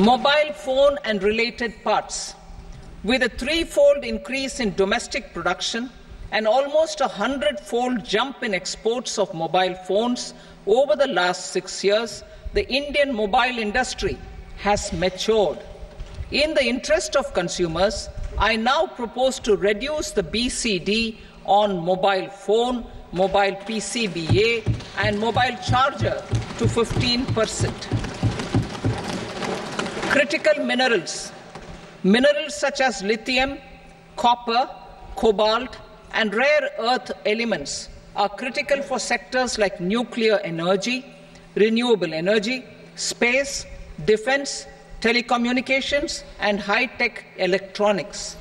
mobile phone and related parts, with a threefold increase in domestic production and almost a 100-fold jump in exports of mobile phones over the last 6 years, the Indian mobile industry has matured. In the interest of consumers, I now propose to reduce the BCD on mobile phone, mobile PCBA and mobile charger to 15%. Critical minerals. Minerals such as lithium, copper, cobalt, and rare earth elements are critical for sectors like nuclear energy, renewable energy, space, defense, telecommunications, and high-tech electronics.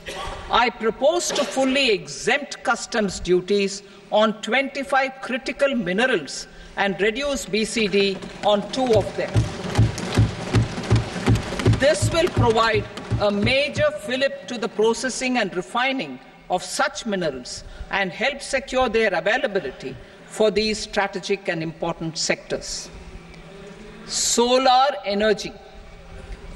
I propose to fully exempt customs duties on 25 critical minerals and reduce BCD on 2 of them. This will provide a major fillip to the processing and refining of such minerals and help secure their availability for these strategic and important sectors. Solar energy.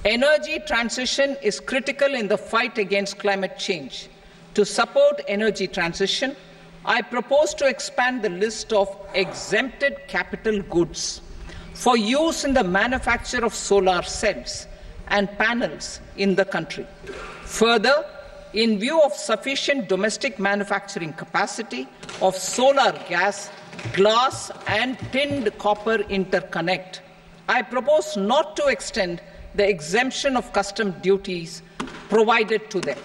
Energy transition is critical in the fight against climate change. To support energy transition, I propose to expand the list of exempted capital goods for use in the manufacture of solar cells and panels in the country. Further, in view of sufficient domestic manufacturing capacity of solar gas, glass and tinned copper interconnect, I propose not to extend the exemption of custom duties provided to them.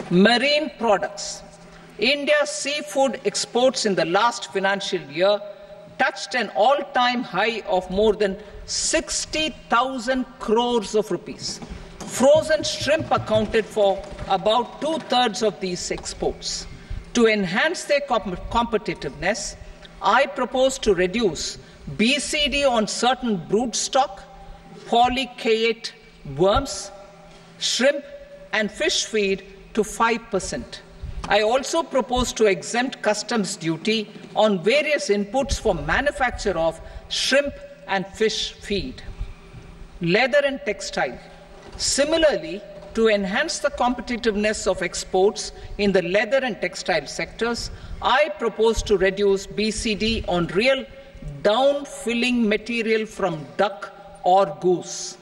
Marine products. India's seafood exports in the last financial year touched an all-time high of more than 60,000 crores of rupees. Frozen shrimp accounted for about 2/3 of these exports. To enhance their competitiveness, I propose to reduce BCD on certain broodstock, polychaete worms, shrimp and fish feed to 5%. I also propose to exempt customs duty on various inputs for manufacture of shrimp and fish feed. Leather and textile. Similarly, to enhance the competitiveness of exports in the leather and textile sectors, I propose to reduce BCD on real down-filling material from duck or goose.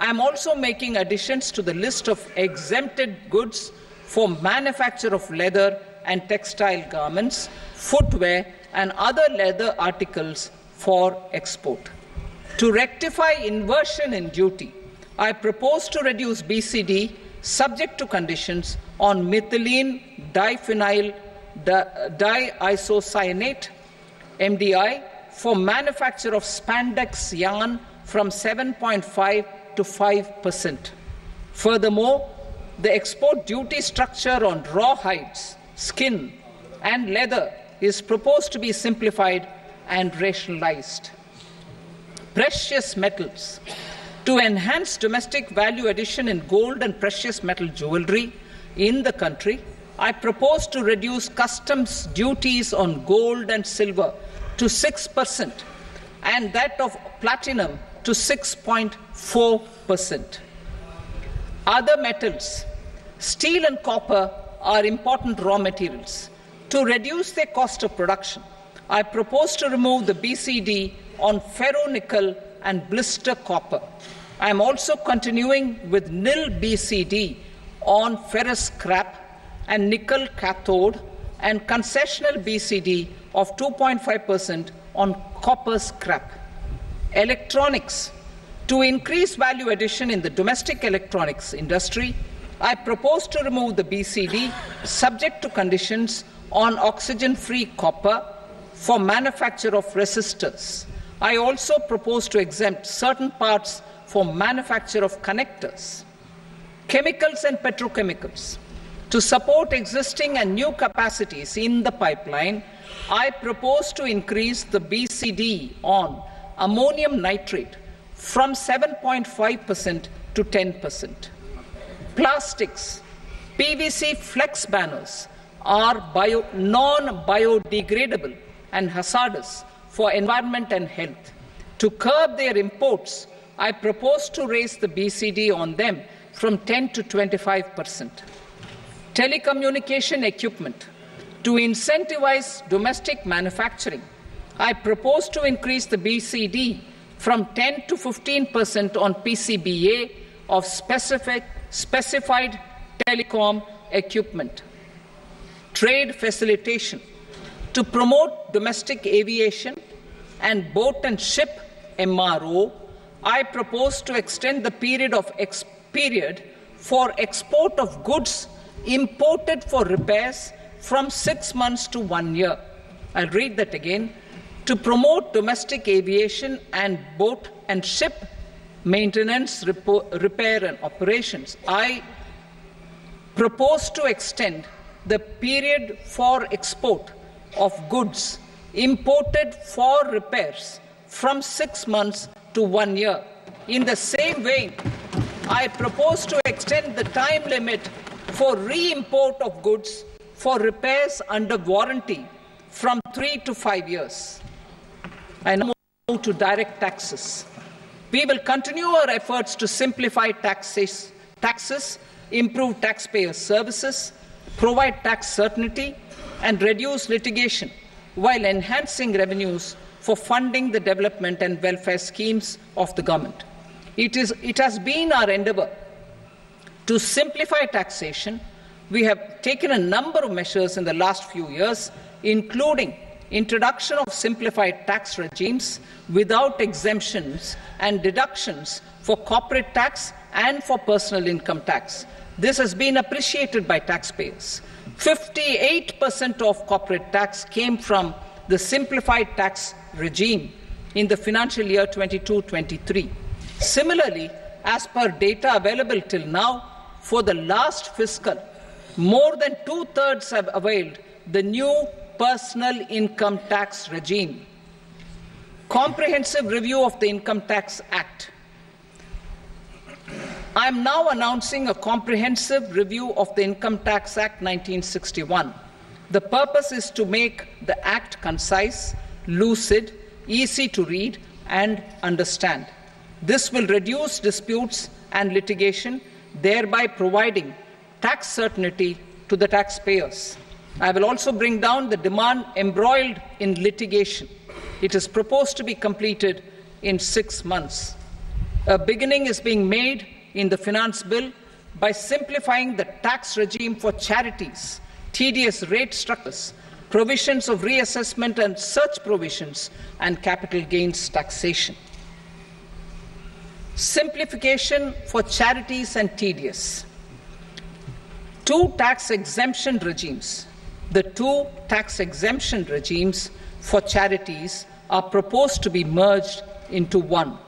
I am also making additions to the list of exempted goods for manufacture of leather and textile garments, footwear, and other leather articles for export. To rectify inversion in duty, I propose to reduce BCD subject to conditions on methylene diphenyl diisocyanate (MDI) for manufacture of spandex yarn from 7.5 to 5%. Furthermore, the export duty structure on raw hides, skin, and leather is proposed to be simplified and rationalized. Precious metals. To enhance domestic value addition in gold and precious metal jewelry in the country, I propose to reduce customs duties on gold and silver to 6% and that of platinum to 6.4%. Other metals. Steel and copper are important raw materials. To reduce their cost of production, I propose to remove the BCD on ferronickel and blister copper. I am also continuing with nil BCD on ferrous scrap and nickel cathode and concessional BCD of 2.5% on copper scrap. Electronics. To increase value addition in the domestic electronics industry, I propose to remove the BCD subject to conditions on oxygen-free copper for manufacture of resistors. I also propose to exempt certain parts for manufacture of connectors. Chemicals and petrochemicals. To support existing and new capacities in the pipeline, I propose to increase the BCD on ammonium nitrate from 7.5% to 10%. Plastics. PVC flex banners are non-biodegradable and hazardous for environment and health. To curb their imports I propose to raise the BCD on them from 10 to 25%. Telecommunication equipment. To incentivize domestic manufacturing, I propose to increase the BCD from 10 to 15% on PCBA of specified telecom equipment. Trade facilitation. To promote domestic aviation and boat and ship MRO, I propose to extend the period for export of goods imported for repairs from 6 months to 1 year. I'll read that again. To promote domestic aviation and boat and ship maintenance, repair and operations, I propose to extend the period for export of goods imported for repairs from 6 months to 1 year. In the same vein, I propose to extend the time limit for re-import of goods for repairs under warranty from 3 to 5 years. I now move to direct taxes. We will continue our efforts to simplify taxes, improve taxpayer services, provide tax certainty, and reduce litigation while enhancing revenues for funding the development and welfare schemes of the government. It has been our endeavour to simplify taxation. We have taken a number of measures in the last few years, including introduction of simplified tax regimes without exemptions and deductions for corporate tax and for personal income tax. This has been appreciated by taxpayers. 58% of corporate tax came from the simplified tax regime in the financial year 22-23. Similarly, as per data available till now, for the last fiscal, more than 2/3 have availed the new personal income tax regime. Comprehensive review of the Income Tax Act. I am now announcing a comprehensive review of the Income Tax Act 1961. The purpose is to make the Act concise, lucid, easy to read and understand. This will reduce disputes and litigation, thereby providing tax certainty to the taxpayers. I will also bring down the demand embroiled in litigation. It is proposed to be completed in 6 months. A beginning is being made in the Finance Bill by simplifying the tax regime for charities, tedious rate structures, provisions of reassessment and such provisions, and capital gains taxation. Simplification for charities and tedious. Two tax exemption regimes. The two tax exemption regimes for charities are proposed to be merged into one.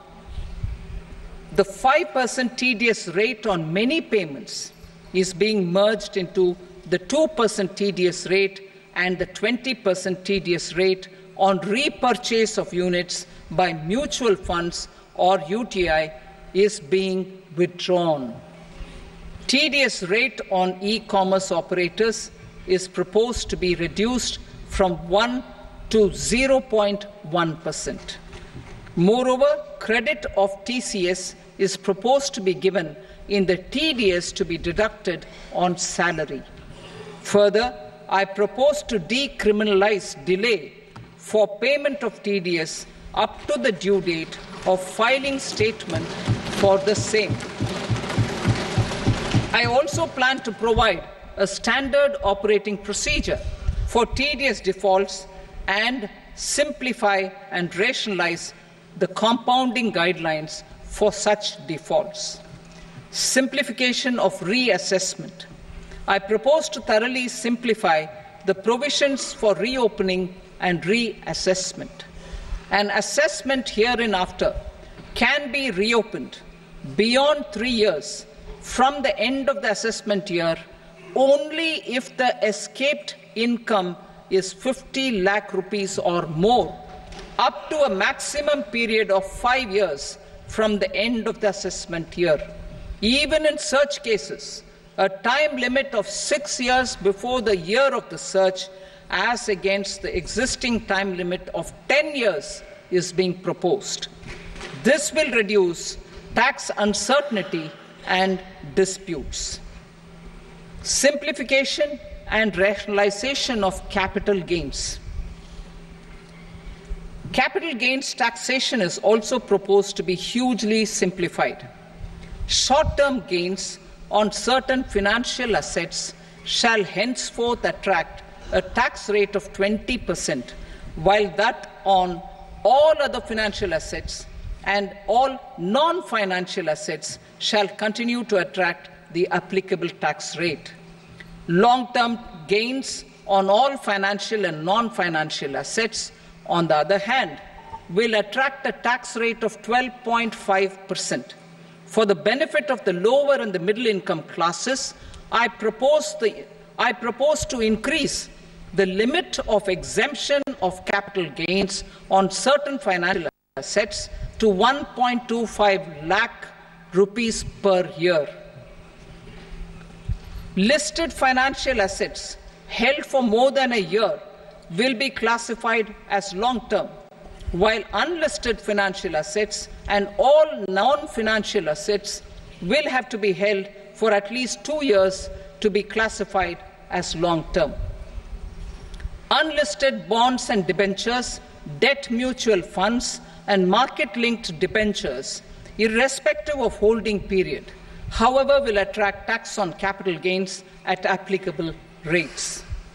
The 5% TDS rate on many payments is being merged into the 2% TDS rate, and the 20% TDS rate on repurchase of units by mutual funds or UTI is being withdrawn. TDS rate on e-commerce operators is proposed to be reduced from 1 to 0.1%. Moreover, credit of TCS is proposed to be given in the TDS to be deducted on salary. Further, I propose to decriminalize delay for payment of TDS up to the due date of filing statement for the same. I also plan to provide a standard operating procedure for TDS defaults and simplify and rationalize the compounding guidelines for such defaults. Simplification of reassessment. I propose to thoroughly simplify the provisions for reopening and reassessment. An assessment hereinafter can be reopened beyond 3 years from the end of the assessment year only if the escaped income is 50 lakh rupees or more, up to a maximum period of 5 years from the end of the assessment year. Even in such cases, a time limit of 6 years before the year of the search, as against the existing time limit of 10 years, is being proposed. This will reduce tax uncertainty and disputes. Simplification and rationalization of capital gains. Capital gains taxation is also proposed to be hugely simplified. Short-term gains on certain financial assets shall henceforth attract a tax rate of 20%, while that on all other financial assets and all non-financial assets shall continue to attract the applicable tax rate. Long-term gains on all financial and non-financial assets, on the other hand, will attract a tax rate of 12.5%. For the benefit of the lower and the middle income classes, I propose to increase the limit of exemption of capital gains on certain financial assets to 1.25 lakh rupees per year. Listed financial assets held for more than a year will be classified as long-term, while unlisted financial assets and all non-financial assets will have to be held for at least 2 years to be classified as long-term. Unlisted bonds and debentures, debt mutual funds, and market-linked debentures, irrespective of holding period, however, will attract tax on capital gains at applicable rates.